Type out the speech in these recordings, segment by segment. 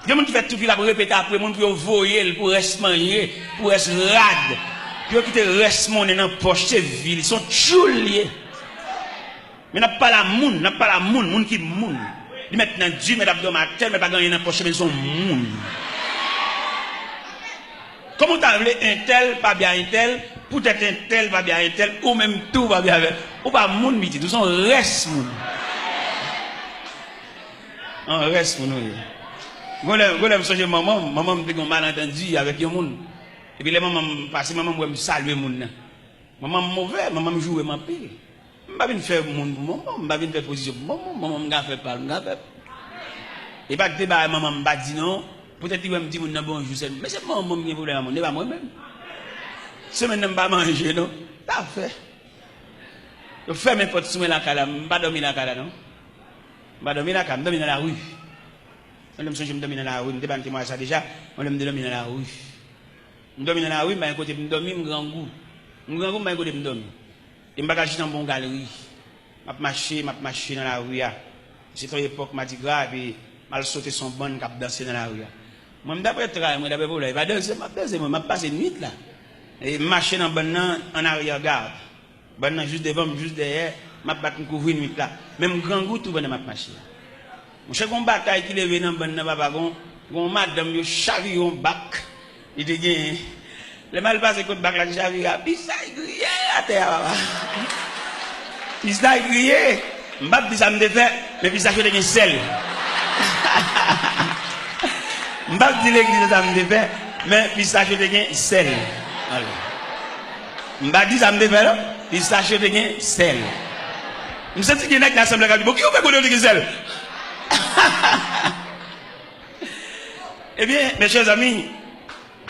Il y a des gens qui font tout pour répéter après, des gens pour voyer, pour rester manger, pour rester rade. Puis qui te reste monnaie dans la poche, c'est ville, ils sont chouliers. Mais n'a pas la moun, n'a pas la moun qui moun. Ils mettent dans Dieu, mais d'abdomen, mais pas gagner dans la poche, mais ils sont moun. Comment tu as appelé un tel, pas bien un tel, peut-être un tel, pas bien un tel, ou même tout va bien avec. Ou pas moun, midi, tout sont reste moun. On reste moun. Quand je suis maman me dit qu'on malentendu avec un monde. Et puis les mamans passent, maman me salue le monde. Maman mauvais, maman me joue ma pile. Je ne vais pas faire monde pour maman, je ne vais pas faire position pour maman, maman me fait pas, me fait. Et pas que débat maman me dit non, peut-être qu'il va me dire bonjour, mais c'est maman qui voulait mon, n'est pas moi-même. Si je ne vais pas manger non, t'as fait. Je fais mes potes sous la cala, je ne vais pas dormir dans la cala non. Je vais dormir dans la cala, je vais dormir dans la rue. Je me dormir dans la rue, je ne sais pas ça déjà, je me dormir dans la rue. Je dormir dans la rue, mais à côté, je dormir, je grand goût. Je grand goût, mais à côté, je dormir. Je me bagage dans une bonne galerie. Je marche dans la rue. C'est une époque, je dis grave, et je sauter son bon cap danser dans la rue. Moi, d'après travail, moi, d'après problème, je vais danser, je passe une nuit là. Et je marche dans bon en arrière-garde. Bon juste devant, juste derrière, je vais couvrir une nuit là. Même grand goût, tout bon, je marche. Je suis un bataille qui est venu dans le papa, madame, je charrie un bac. Il dit, le mal passé contre bac, la charrie, puis ça, il grille à terre. Puis ça, il grille. Je ne dis pas ça me défait, mais puis ça, je suis un sel. Je ne dis pas l'église, ça me défait, mais puis ça, je suis un sel. Je ne dis pas ça me défait, puis ça, je suis un sel. Je me sens qu'il y a une assemblée qui dit, qui ouvre le sel? Eh bien, mes chers amis,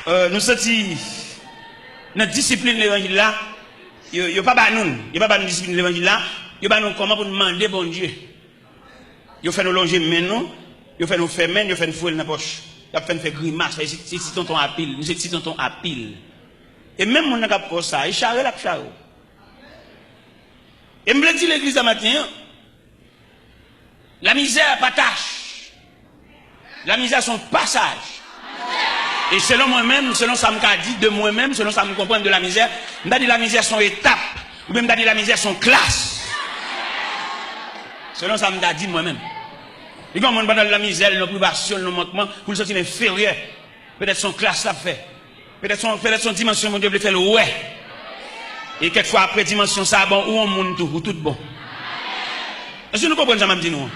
nous sommes notre discipline de l'évangile là, il n'y a pas de discipline de l'évangile là, il n'y a pas comment pour demander bon Dieu. Il fait nous longer maintenant, il fait nous faire main, il fait nous fouler dans la poche, il fait nous faire grimace, c'est si tonton à pile, nous c'est si tonton à pile. Et même mon n'a pas ça, il charre la charre. Et me dit l'église à matin, la misère pas tâche. La misère son passage. Et selon moi-même, selon ça me dit de moi-même, selon ça me comprend de la misère, je dis la misère son étape, ou même je dis la misère son classe. Selon ça me dit moi-même. Et quand on parle de la misère, nos privations, nos manquements, pour le sentir inférieur, peut-être son classe l'a fait. Peut-être son dimension, mon Dieu, le fait le ouais. Et quelquefois après dimension ça, bon, ou on monte tout, ou tout bon. Est-ce que nous comprenons ça, m'a dit nous?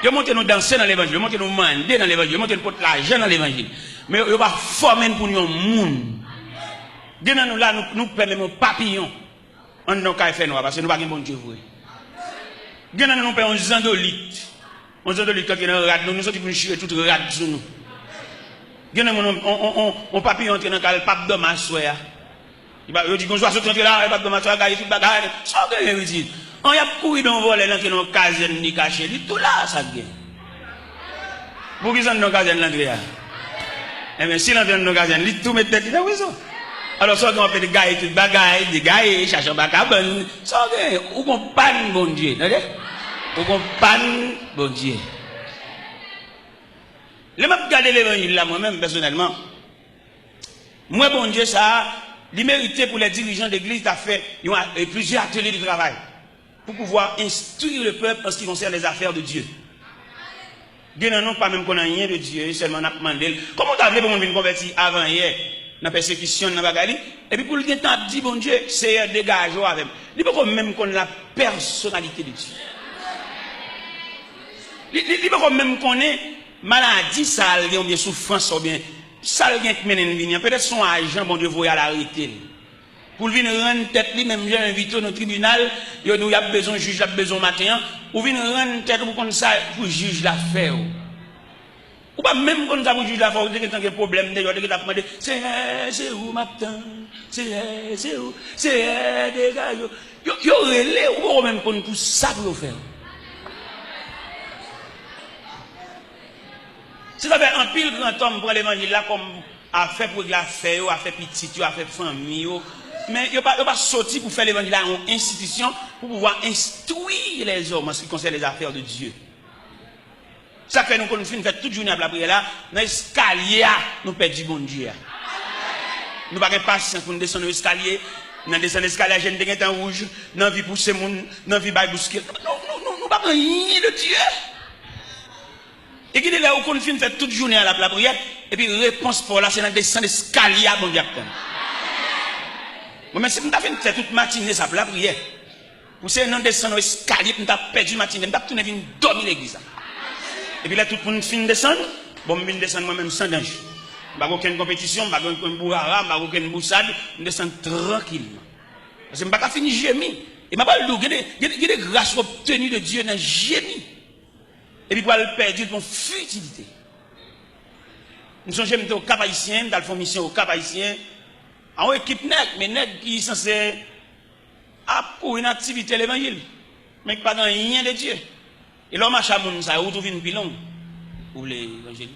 Yo monte nous danser dans l'évangile, yo monte nous mander dans l'évangile, yo monte nous porter l'argent dans l'évangile. Mais yo va former pour nous un monde. Gena nous là nous permettons papillon. On nous ka faire nous parce que nous pas gen bon Dieu vrai. Gena nous perd un zandolite. Un zandolite quand il rad nous sorti pour chier tout rad sur nous. Gena on papillon entre dans le pape de ma soya. Il va dit qu'on soit sorti là, pape de ma soya, il tout bagarre. Ça que veut dire. On y a couru dans voler dans une caserne ni caché, tout là ça gagne. Pour qui sont dans caserne l'anglais? Eh bien si l'entrée dans caserne, il tout met tête dans raison. Alors ça on fait des gars tout bagaille, des gars chercher bacabon, ça gagne ou qu'on panne bon Dieu, OK? Ou qu'on panne bon Dieu. Le m'a regarder l'évangile là moi-même personnellement. Moi bon Dieu ça, il méritait pour les dirigeants d'église d'a fait plusieurs ateliers de travail. Pour pouvoir instruire le peuple en ce qui concerne les affaires de Dieu. Dieu n'en pas même qu'on a rien de Dieu, seulement on a demandé. Comment tu as voulu pour nous venir convertir avant hier, dans la persécution, dans la bagarre, et puis pour le temps, dit bon Dieu, c'est dégage avec. Il faut même qu'on ait la personnalité de Dieu. Il faut même qu'on ait maladie, ça, ou bien souffrance, ou bien ça, qui mène peut-être son agent, bon Dieu, vous à l'arrêter. Pour venir rendre tête lui même j'ai invité au tribunal, il y a besoin de juge, il y a besoin de matin, ou venir rendre tête pour ça pour juge l'affaire. Ou pas même quand ça pour juge l'affaire, vous avez un problème, vous avez demandé c'est où matin, c'est où, c'est des gars, yo relé ou même pour ça pour faire. Si ça fait un pile grand homme pour l'évangile là comme a fait pour l'affaire, a fait petit, a fait famille. Mais il n'y a pas sorti pour faire l'évangile à une institution pour pouvoir instruire les hommes en ce qui concerne les affaires de Dieu. Ça fait nous qu'on fait toute journée à la prière là, dans l'escalier, nous perdons du bon Dieu. Nous n'avons pas patience pour nous descendre l'escalier, nous descendre l'escalier, j'ai une temps rouge, nous vie pousser moun, nous vie bailler bousquer. Non, nous pas rien de Dieu. Et qui est là où qu'on fait toute journée à la prière, et puis réponse pour là, c'est dans descendre l'escalier, bon Dieu. Moi, si nous avons fait toute matinée, ça pour la prière. Vous savez, nous descendons l'escalier, nous avons perdu matinée, nous avons tourné venir dormir l'église. Et puis là, tout le monde finit de descendre. Bon, je descends moi-même sans danger. Je n'ai aucune compétition, je n'ai aucune bourrara, je n'ai aucune boussade. Je descends tranquillement. Parce que je n'ai pas fini gémir. Et je n'ai pas le dos. Il y a des grâces obtenues de Dieu dans gémir. Et puis, pour le perdre, pour futilité. Nous sommes jamais au Cap Haïtien, dans la mission au Cap Haïtien. En équipe nègre, mais nègre qui est censé pour une activité l'évangile. Mais qui n'a pas rien de Dieu. Et l'homme a chamoun, ça a retrouvé une pilon pour l'évangile.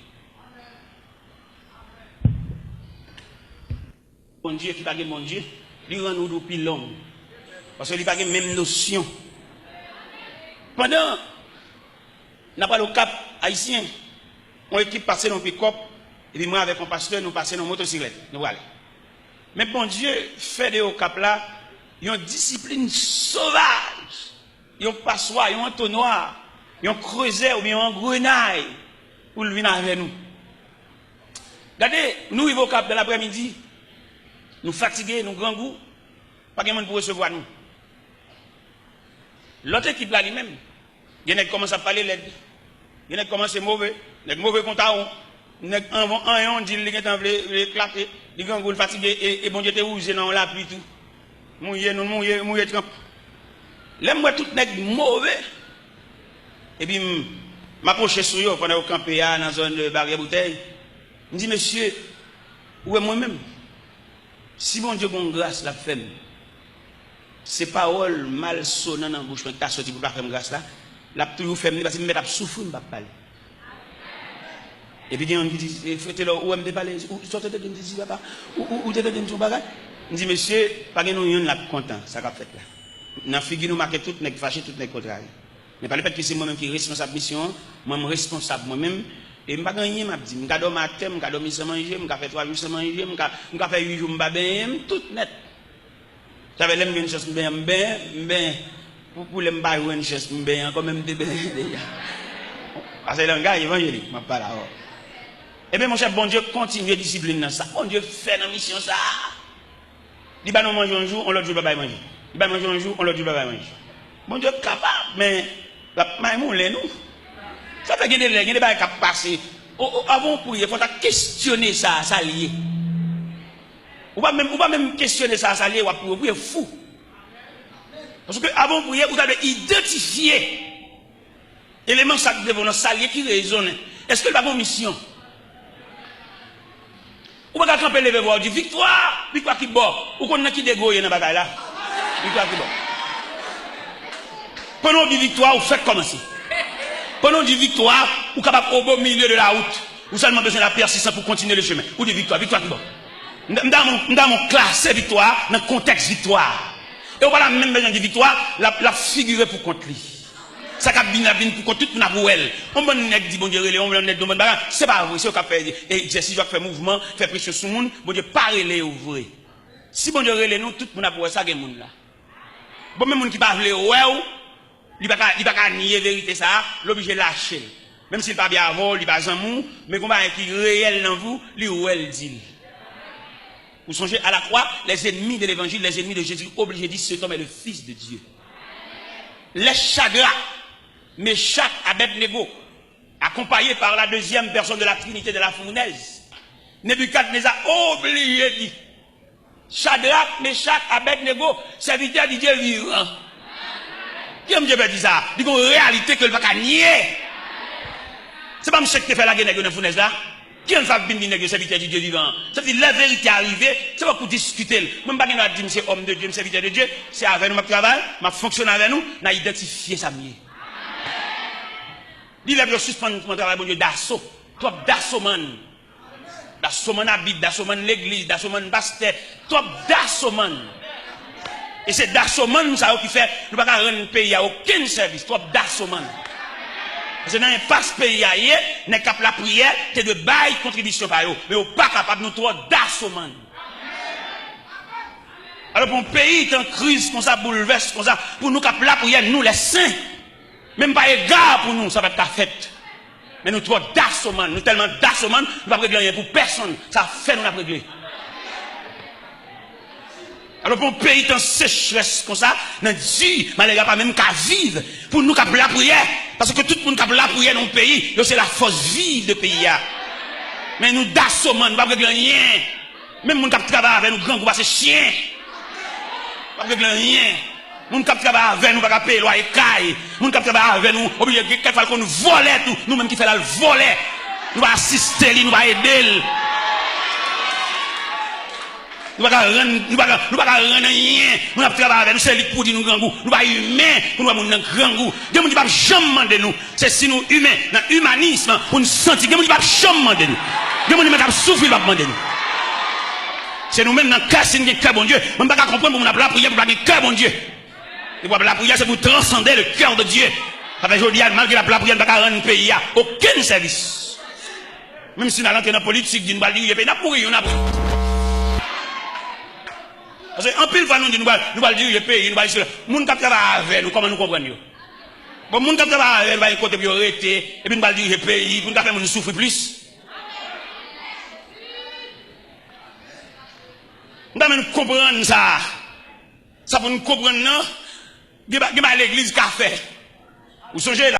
Bon Dieu qui n'a pas mon Dieu, il rend nous pilon. Parce qu'il n'a pas la même notion. Pendant, n'a pas le Cap Haïtien, on équipe passé dans le pick-up, et puis moi avec mon pasteur, nous passons dans la motocyclette. Nous voilà. Mais bon Dieu fait de au Cap là, il y a une discipline sauvage. Il y a un passoire, il y a un entonnoir. Ils ont creusé ou bien un grenaille pour le venir avec nous. Regardez, nous arrivons au Cap de l'après-midi, nous fatigués, nous grand goût, pas de monde pour recevoir nous. L'autre équipe là lui-même, il y en a qui commencent à parler l'aide, il y en a qui commencent à mauvais, il y a des mauvais comptes à il y en a qui ont dit qu'ils ont claqué, ils grand goût fatigué et bon Dieu te rouge dans la pluie tout. Mouillé, trempe. L'aime-moi tout n'est mauvais. Et puis, je m'approche sur eux pendant que je campais dans la zone de barrière bouteille. Je me dis, monsieur, où est moi-même? Si bon Dieu a grâce, la femme, ces paroles mal sonnantes dans la bouche, quand tu as sorti pour ne pas faire grâce là, la toujours fait, parce que je me souffrir, je ne vais pas parler. Et puis, on me dit, faites-le, où est-ce que parler? Où sortez de me dire, papa? Où t'es de me dire, bagage? Je me dis, monsieur, pas que nous, on est content, ça qu'a fait là. Dans la figure, nous marquons tout, nous fâchés, tout, nous contrariés. Mais pas le fait que c'est moi-même qui est responsable de la mission, moi-même responsable moi-même, et je ne sais pas rien, je dis, je matin, je dormir sans manger, je fais 3 jours sans manger, je fais 8 jours, je vais tout net. J'avais l'aime une chose, pour les m'bailler une chose, je quand même déjà. Parce que le gars évangélique, je parle là. Eh bien, mon cher, bon Dieu, continue à discipliner dans ça. Bon Dieu, fait dans la mission ça. Il va nous manger un jour, on l'autre jour, il va manger. Il va manger un jour, on l'autre jour, il va manger. Bon Dieu, capable, mais la maïmoun, nous. Ça fait qu'il y a des gens qui passent. Avant pour y il faut questionner ça, ça lié. Ou pas même questionner ça, ça lié, ou pour fou. Parce que avant pour y vous avez identifié éléments de vos saliers qui résonnent. Est-ce que vous avez une mission? Ou pas camper lever voir du victoire qui bon. Ou qu'on a qui dégoye dans la bagaille là. Victoire qui bon. Pendant du victoire, vous faites commencer. Pendant du victoire, vous êtes capable au beau milieu de la route. Vous seulement besoin de la persistance pour continuer le chemin. Ou de victoire qui bon. Dans mon classe victoire, dans le contexte victoire. Et on va même besoin de victoire, la figurer pour contre lui. Ça cap bien pour contre tout pour elle. On va dit bon Dieu on va net bon bagarre, c'est pas vrai, c'est au cap faire exercice, je faire mouvement, faire pression sur monde, bon Dieu pas relé ouvrir. Si bon Dieu relé nous tout monde pour ça gen monde là. Bon même monde qui pas vle ouais, il pas nier vérité ça, l'obligé lâcher. Même s'il pas bien avant, il pas amour, mais combat qui réel dans vous, lui ou elle dit. Vous songez à la croix, les ennemis de l'évangile, les ennemis de Jésus, obligés de dire cet homme est le fils de Dieu. Les chagrins, Meshach, Abednego, accompagné par la deuxième personne de la Trinité de la fournaise, Nebuchadnezzar obligé de dire Shadrach, Meshach, Abednego, serviteur de Dieu vivant. Qui aime Dieu dit ça? Il y a une réalité que le va nier. C'est pas monsieur qui fait la guerre dans la fournaise là. Qui aime faire bien serviteur de Dieu vivant? Ça veut dire la vérité arrivée, c'est pas pour discuter. Même pas qu'il a dit monsieur homme de Dieu, serviteur de Dieu, c'est avec nous ma travail, ma fonctionne avec nous, n'a identifié ça mieux. Il va suspendre mon travail, bon Dieu, d'assaut. Trop d'assaut, man. D'assaut, man habite, d'assaut, man l'église, d'assaut, man pasteur. Trop d'assaut, man. Et c'est d'assaut, man, ça qui fait, nous ne pouvons pas rendre le pays à aucun service. Trop d'assaut, man. Parce que dans l'impasse pays, n'est cap la prière, c'est de bail contribution par eux. Mais on pas capable nous trop d'assommant. Alors pour un pays en crise, comme ça, bouleverse, comme ça, pour nous cap la prière, nous les saints, même pas égard pour nous, ça va être ta fête. Mais nous trop d'assommant, nous tellement d'assommant, nous ne pas régler rien pour personne. Ça fait nous la régler. Alors pour un pays en sécheresse comme ça, nous dit, mais les gars pas même qu'à vivre pour nous cap la prière. Parce que tout le monde cap la prière dans le pays, c'est la force vive de pays. Mais nous d'assommant, nous ne pas régler rien. Même nous cap travailler avec nous grands, c'est chien. Pas régler rien. Moun kap travailler avec nous pas payer loyer caille. Moun kap travailler avec nous obligé quelquefois qu'on nous voler tout, nous même qui fait la voler. Nous va assister lui, nous va aider. Nous va rendre rien. Nous va travailler avec nous, c'est lui pour dire nous grand goût. Nous va humain pour nous avoir un grand goût. Dieu nous dit pas jamais demander nous. C'est si nous humains dans l'humanisme pour nous sentir. Dieu nous dit pas jamais demander nous. Dieu nous dit même souffrir pas demander nous. C'est nous-mêmes dans le cas si nous avons cœur bon Dieu. Même pas comprendre pour nous la prière pour nous cœur bon Dieu. Et la prière, c'est pour transcender le cœur de Dieu. Parce que je dis, malgré la prière, ne va pas rendre un pays aucun service. Même si nous allons dans la politique, nous allons dire, nous allons pourrir, nous allons pourrir. Parce qu'en pile fois, nous allons dire, le pays, nous allons dire, nous allons avec nous, comment nous comprenons. Bon, nous allons avec nous, nous allons côté pour arrêter, et puis nous allons dire, le pays, pour nous faire nous souffrir plus. Nous allons comprendre ça. Ça pour nous comprendre, non? Il y a l'église qui a fait. Vous songez là?